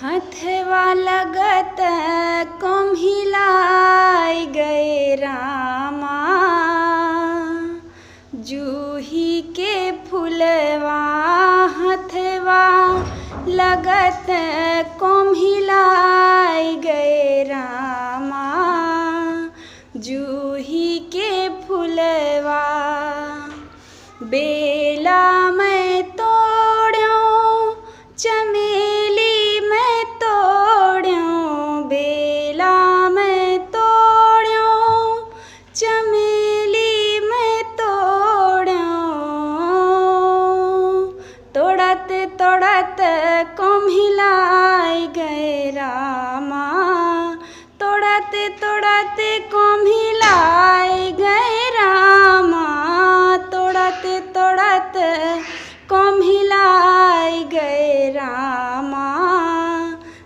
हथवा लगत कोम्हिलाई गए रामा, जूही के फुलवा हथवा लगत कोम्हिलाई गए रामा, जूही के फुलवा। बेला मैं तोड़्यों चमेली मैं तोड़्यों, बेला मैं तोड़्यों चमेली मैं तोड़्यों, तोड़त तोड़त कोम्हिलाई गए रामा, तोड़त तोड़त कोम्हिलाई गए रामा, तोड़त तोड़त कोम्हिलाई गए रामा,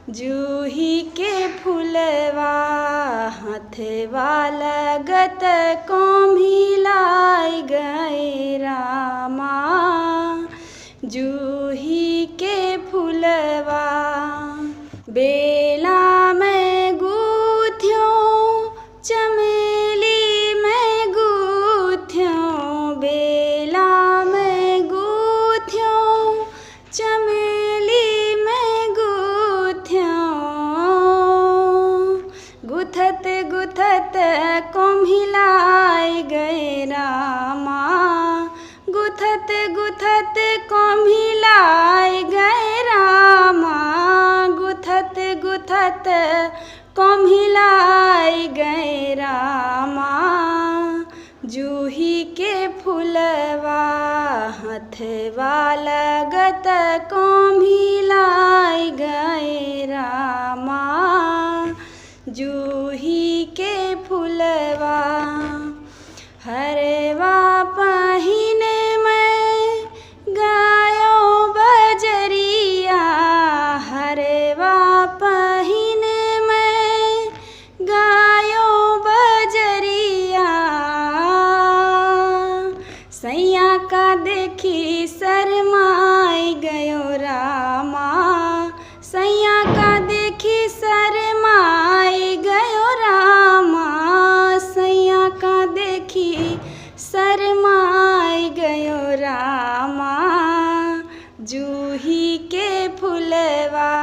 जूही के फुलवा हथवा लगत कोम्हिलाई गए रामा, जूही के फुलवा। बेला मैं गूँथ्यों चमेली मैं गूँथ्यों, बेला मैं गूँथ्यों चमेली मैं गूँथ्यों, गुथत गुथत कोम्हिलाई गए रामा, गुथत गुथत कोम्हिलाई गए रामा, गुथत गुथत कोम्हिलाई गए रामा, जूही के फुलवा हथवा लगत कोम्हिलाई गए रामा, जूही के फुलवा। हरवा पहिने मैं गायो बजरिया, हरवा पहिने मैं गायो बजरिया, सैया का देखी शरमाई गयो रामा, सैया का देखी शरमाई गयो रामा, सैया का देखी शरमाई गयो रामा, जूही के फुलवा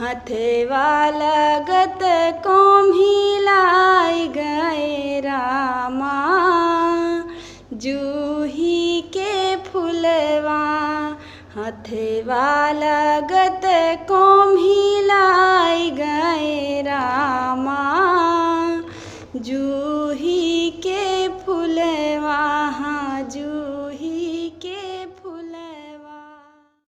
हथवा लगत कोम्हिलाई गए रामा, जूही के फुलवा हथवा लगत कोम्हिलाई गए रामा, जूही के फुलवा।